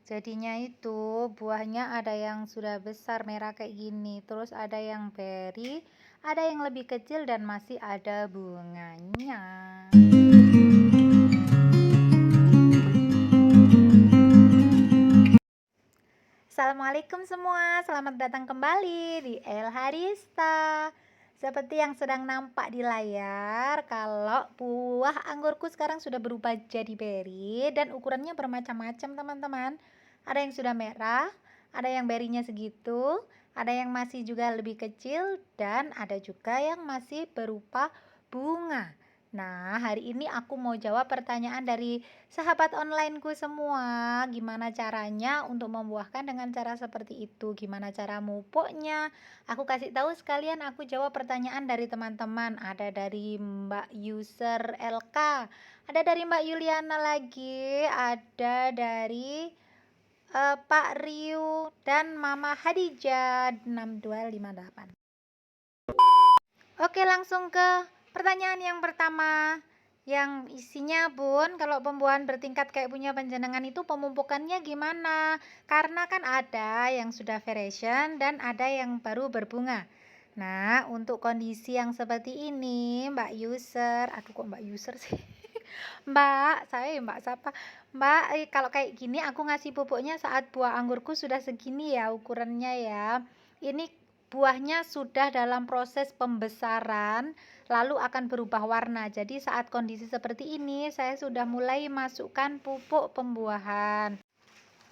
Jadinya itu buahnya ada yang sudah besar merah kayak gini, terus ada yang berry, ada yang lebih kecil dan masih ada bunganya. Assalamualaikum semua, selamat datang kembali di El Harista. Seperti yang sedang nampak di layar, kalau buah anggurku sekarang sudah berubah jadi berry dan ukurannya bermacam-macam teman-teman. Ada yang sudah merah, ada yang berrynya segitu, ada yang masih juga lebih kecil, dan ada juga yang masih berupa bunga. Nah, hari ini aku mau jawab pertanyaan dari sahabat onlineku semua. Gimana caranya untuk membuahkan dengan cara seperti itu? Gimana cara mupuknya? Aku kasih tahu sekalian, aku jawab pertanyaan dari teman-teman. Ada dari Mbak User LK, ada dari Mbak Yuliana lagi, ada dari Pak Riu dan Mama Hadijah 6258. Oke, langsung ke pertanyaan yang pertama. Yang isinya, Bun, kalau pembuahan bertingkat kayak punya panjenengan itu pemupukannya gimana? Karena kan ada yang sudah variation dan ada yang baru berbunga. Nah, untuk kondisi yang seperti ini, Mbak User, aduh kok Mbak User sih? Mbak, saya Mbak siapa? Mbak, kalau kayak gini aku ngasih pupuknya saat buah anggurku sudah segini ya ukurannya ya. Ini buahnya sudah dalam proses pembesaran, lalu akan berubah warna. Jadi saat kondisi seperti ini, saya sudah mulai masukkan pupuk pembuahan.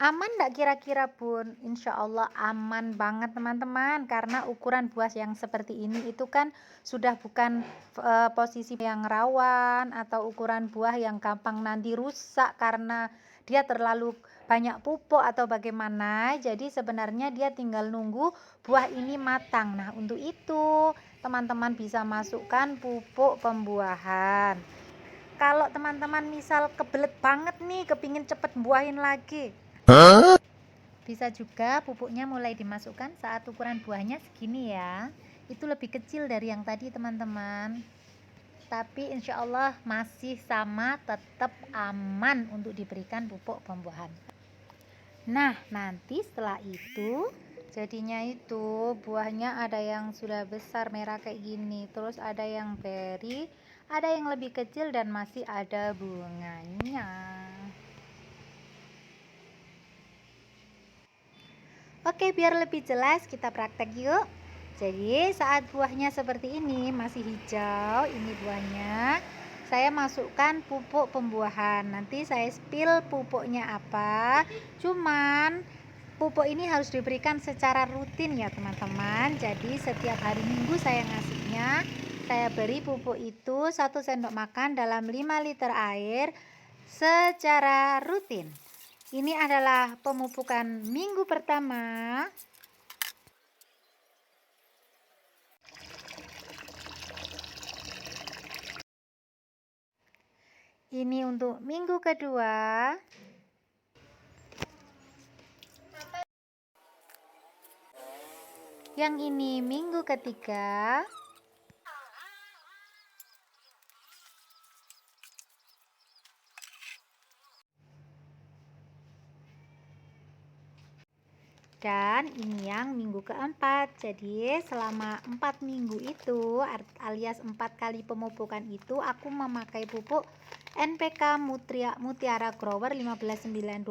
Aman enggak kira-kira, Bun? Insya Allah aman banget teman-teman, karena ukuran buah yang seperti ini itu kan sudah bukan posisi yang rawan atau ukuran buah yang gampang nanti rusak karena dia terlalu banyak pupuk atau bagaimana. Jadi sebenarnya dia tinggal nunggu buah ini matang. Nah, untuk itu teman-teman bisa masukkan pupuk pembuahan. Kalau teman-teman misal kebelet banget nih, kepingin cepet buahin lagi, bisa juga pupuknya mulai dimasukkan saat ukuran buahnya segini ya. Itu lebih kecil dari yang tadi teman-teman. Tapi insya Allah masih sama, tetap aman untuk diberikan pupuk pembuahan. Nah, nanti setelah itu jadinya itu buahnya ada yang sudah besar merah kayak gini, terus ada yang berry, ada yang lebih kecil dan masih ada bunganya. Oke, biar lebih jelas kita praktek yuk. Jadi saat buahnya seperti ini masih hijau, ini buahnya, saya masukkan pupuk pembuahan. Nanti saya spill pupuknya apa. Cuman pupuk ini harus diberikan secara rutin ya teman-teman. Jadi setiap hari Minggu saya ngasihnya. Saya beri pupuk itu 1 sendok makan dalam 5 liter air secara rutin. Ini adalah pemupukan minggu pertama. Ini untuk minggu kedua. Yang ini minggu ketiga. Dan ini yang minggu keempat. Jadi selama 4 minggu itu alias 4 kali pemupukan itu aku memakai pupuk NPK Mutiara Grower 15920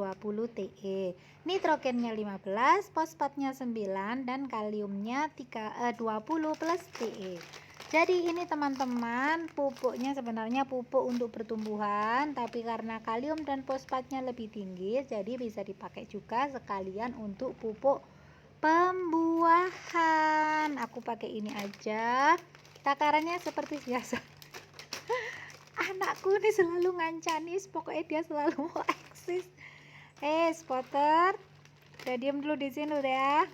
TE. Nitrogennya 15, fosfatnya 9 dan kaliumnya 20 plus TE. Jadi ini teman-teman, pupuknya sebenarnya pupuk untuk pertumbuhan, tapi karena kalium dan fosfatnya lebih tinggi, jadi bisa dipakai juga sekalian untuk pupuk pembuahan. Aku pakai ini aja. Takarannya seperti biasa. Anakku ini selalu ngancanis, pokoknya dia selalu mau eksis. Spotter, udah diem dulu di sini udah ya.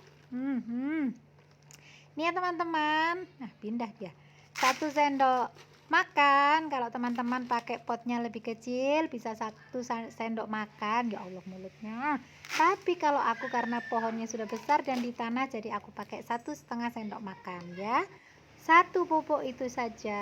Ini ya teman-teman. Nah, pindah dia. 1 sendok makan. Kalau teman-teman pakai potnya lebih kecil bisa 1 sendok makan. Ya Allah mulutnya. Tapi kalau aku karena pohonnya sudah besar dan di tanah, jadi aku pakai 1,5 sendok makan ya. 1 pupuk itu saja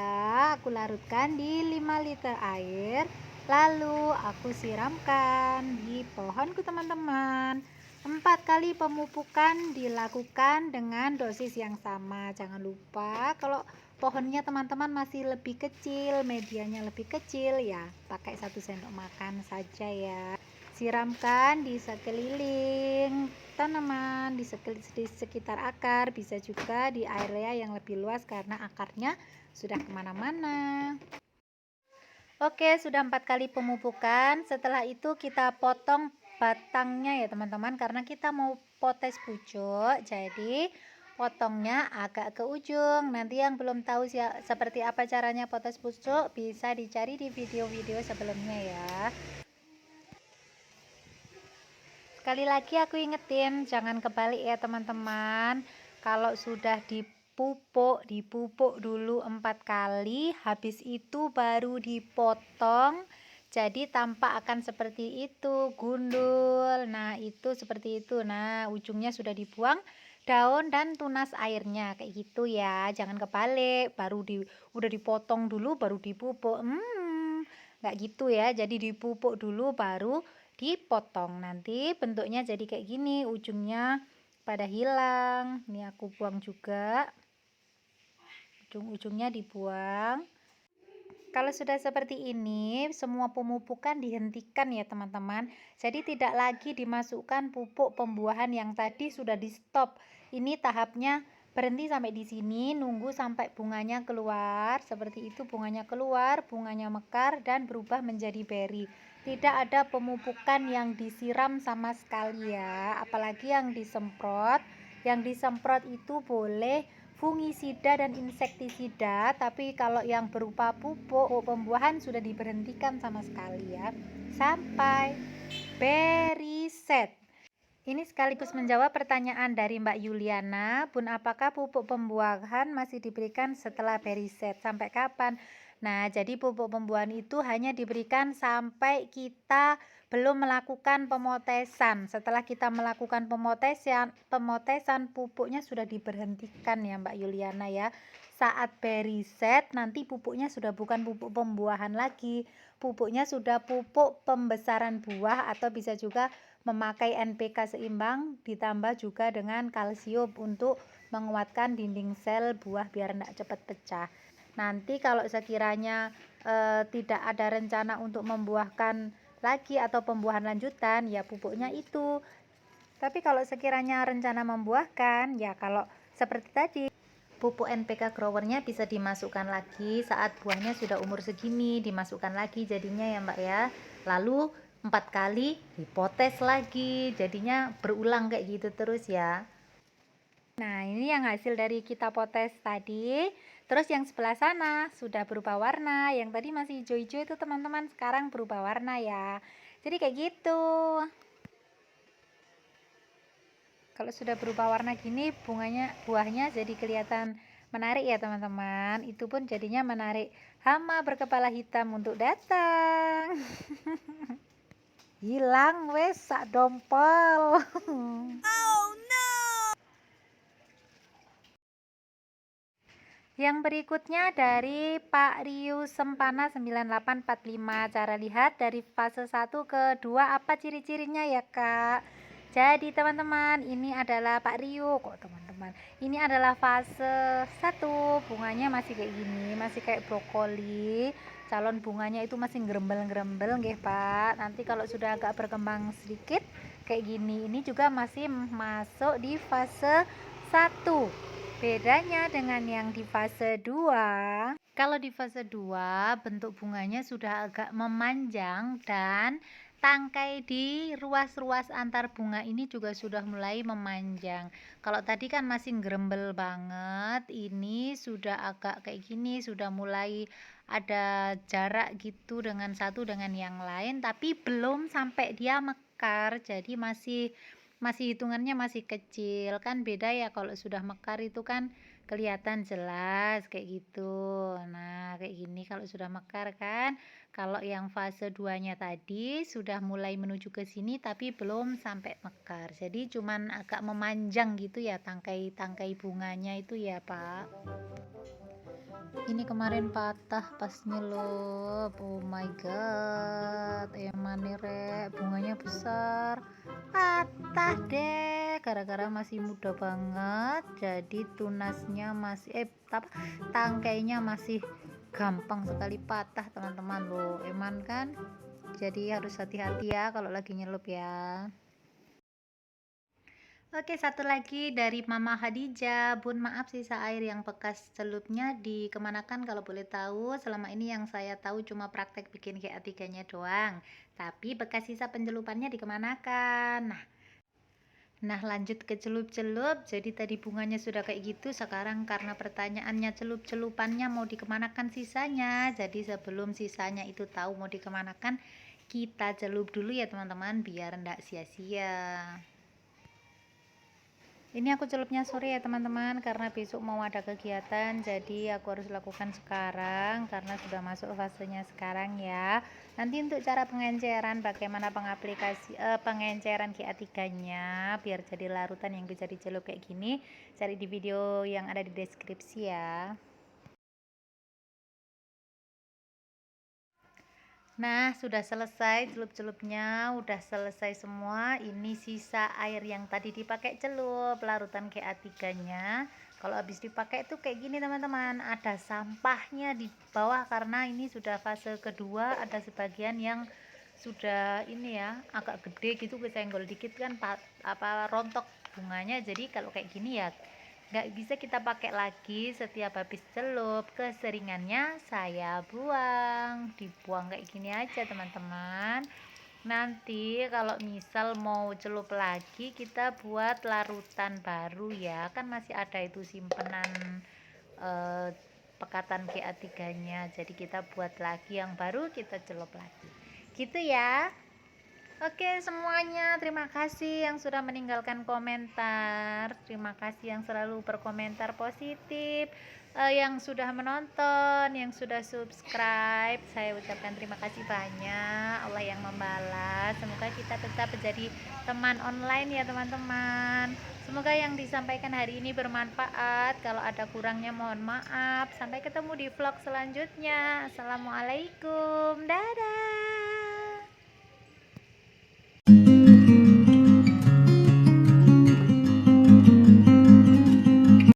aku larutkan di 5 liter air Lalu aku siramkan di pohonku teman-teman. 4 kali pemupukan dilakukan dengan dosis yang sama. Jangan lupa kalau pohonnya teman-teman masih lebih kecil, medianya lebih kecil, ya pakai 1 sendok makan saja ya. Siramkan di sekeliling tanaman, di sekitar akar, bisa juga di area yang lebih luas karena akarnya sudah kemana-mana. Oke, sudah 4 kali pemupukan. Setelah itu kita potong batangnya ya teman-teman, karena kita mau potes pucuk, jadi potongnya agak ke ujung. Nanti yang belum tahu seperti apa caranya potes pucuk, bisa dicari di video-video sebelumnya ya. Sekali lagi aku ingetin, jangan kebalik ya teman-teman. Kalau sudah dipupuk dulu 4 kali, habis itu baru dipotong. Jadi tampak akan seperti itu, gundul. Nah, itu seperti itu. Nah, ujungnya sudah dibuang daun dan tunas airnya kayak gitu ya. Jangan kebalik, udah dipotong dulu baru dipupuk. Nggak gitu ya. Jadi dipupuk dulu baru dipotong. Nanti bentuknya jadi kayak gini, ujungnya pada hilang. Ini aku buang juga, ujung-ujungnya dibuang. Kalau sudah seperti ini, semua pemupukan dihentikan ya teman-teman. Jadi tidak lagi dimasukkan pupuk pembuahan yang tadi sudah di stop. Ini tahapnya berhenti sampai di sini, nunggu sampai bunganya keluar. Seperti itu, bunganya keluar, bunganya mekar dan berubah menjadi beri. Tidak ada pemupukan yang disiram sama sekali ya, apalagi yang disemprot. Yang disemprot itu boleh fungisida dan insektisida, tapi kalau yang berupa pupuk pembuahan sudah diberhentikan sama sekali ya, sampai beri set. Ini sekaligus menjawab pertanyaan dari Mbak Yuliana, Bun, apakah pupuk pembuahan masih diberikan setelah beri set? Sampai kapan? Nah, jadi pupuk pembuahan itu hanya diberikan sampai kita belum melakukan pemotesan. Setelah kita melakukan pemotesan pupuknya sudah diberhentikan ya Mbak Yuliana ya. Saat beri set nanti pupuknya sudah bukan pupuk pembuahan lagi. Pupuknya sudah pupuk pembesaran buah, atau bisa juga memakai NPK seimbang ditambah juga dengan kalsium untuk menguatkan dinding sel buah biar tidak cepat pecah. Nanti kalau sekiranya tidak ada rencana untuk membuahkan lagi atau pembuahan lanjutan, ya pupuknya itu. Tapi kalau sekiranya rencana membuahkan, ya kalau seperti tadi, pupuk NPK growernya bisa dimasukkan lagi saat buahnya sudah umur segini, dimasukkan lagi jadinya ya Mbak ya. Lalu 4 kali dipotes lagi, jadinya berulang kayak gitu terus ya. Nah, ini yang hasil dari kita potes tadi. Terus yang sebelah sana sudah berubah warna, yang tadi masih hijau-hijau itu teman-teman sekarang berubah warna ya. Jadi kayak gitu. Kalau sudah berubah warna gini, buahnya jadi kelihatan menarik ya teman-teman. Itu pun jadinya menarik hama berkepala hitam untuk datang. Hilang wes sak dompol. Oh no. Yang berikutnya dari Pak Riu Sempana 9845. Cara lihat dari fase 1 ke 2 apa ciri-cirinya ya Kak? Jadi teman-teman, ini adalah Pak Rio kok teman-teman. Ini adalah fase 1. Bunganya masih kayak gini, masih kayak brokoli. Calon bunganya itu masih gerembel-gerembel nggih Pak. Nanti kalau sudah agak berkembang sedikit kayak gini, ini juga masih masuk di fase 1. Bedanya dengan yang di fase 2, kalau di fase 2 bentuk bunganya sudah agak memanjang dan tangkai di ruas-ruas antar bunga ini juga sudah mulai memanjang. Kalau tadi kan masih gerembel banget, ini sudah agak kayak gini, sudah mulai ada jarak gitu dengan satu dengan yang lain, tapi belum sampai dia mekar, jadi masih hitungannya masih kecil. Kan beda ya kalau sudah mekar itu kan kelihatan jelas kayak gitu. Nah, kayak gini kalau sudah mekar kan. Kalau yang fase 2-nya tadi sudah mulai menuju ke sini tapi belum sampai mekar. Jadi cuman agak memanjang gitu ya tangkai-tangkai bunganya itu ya, Pak. Ini kemarin patah pas nyelup. Oh my god, emang nih rek, bunganya besar, patah deh gara-gara masih muda banget. Jadi tunasnya masih apa, tangkainya masih gampang sekali patah teman-teman loh. Eman kan, jadi harus hati-hati ya kalau lagi nyelup ya. Oke, satu lagi dari Mama Khadijah. Bun, maaf sisa air yang bekas celupnya dikemanakan kalau boleh tahu? Selama ini yang saya tahu cuma praktek bikin GA3-nya doang. Tapi bekas sisa pencelupannya dikemanakan? Nah, lanjut ke celup-celup. Jadi tadi bunganya sudah kayak gitu. Sekarang karena pertanyaannya celup-celupannya mau dikemanakan sisanya. Jadi sebelum sisanya itu tahu mau dikemanakan, kita celup dulu ya teman-teman biar ndak sia-sia. Ini aku celupnya sore ya teman-teman, karena besok mau ada kegiatan, jadi aku harus lakukan sekarang karena sudah masuk fasenya sekarang ya. Nanti untuk cara pengenceran, bagaimana pengenceran GA3-nya biar jadi larutan yang bisa dicelup kayak gini, cari di video yang ada di deskripsi ya. Nah, sudah selesai celup-celupnya, udah selesai semua. Ini sisa air yang tadi dipakai celup, larutan GA3-nya. Kalau habis dipakai itu kayak gini teman-teman, ada sampahnya di bawah karena ini sudah fase kedua, ada sebagian yang sudah ini ya, agak gede gitu, kesenggol dikit kan rontok bunganya. Jadi kalau kayak gini ya nggak bisa kita pakai lagi. Setiap habis celup, keseringannya saya dibuang kayak gini aja teman-teman. Nanti kalau misal mau celup lagi, kita buat larutan baru ya, kan masih ada itu simpenan eh, pekatan GA3-nya, jadi kita buat lagi yang baru, kita celup lagi gitu ya. Oke semuanya, terima kasih yang sudah meninggalkan komentar, terima kasih yang selalu berkomentar positif, yang sudah menonton, yang sudah subscribe, saya ucapkan terima kasih banyak. Allah yang membalas, semoga kita tetap menjadi teman online ya teman-teman. Semoga yang disampaikan hari ini bermanfaat, kalau ada kurangnya mohon maaf. Sampai ketemu di vlog selanjutnya. Assalamualaikum, dadah.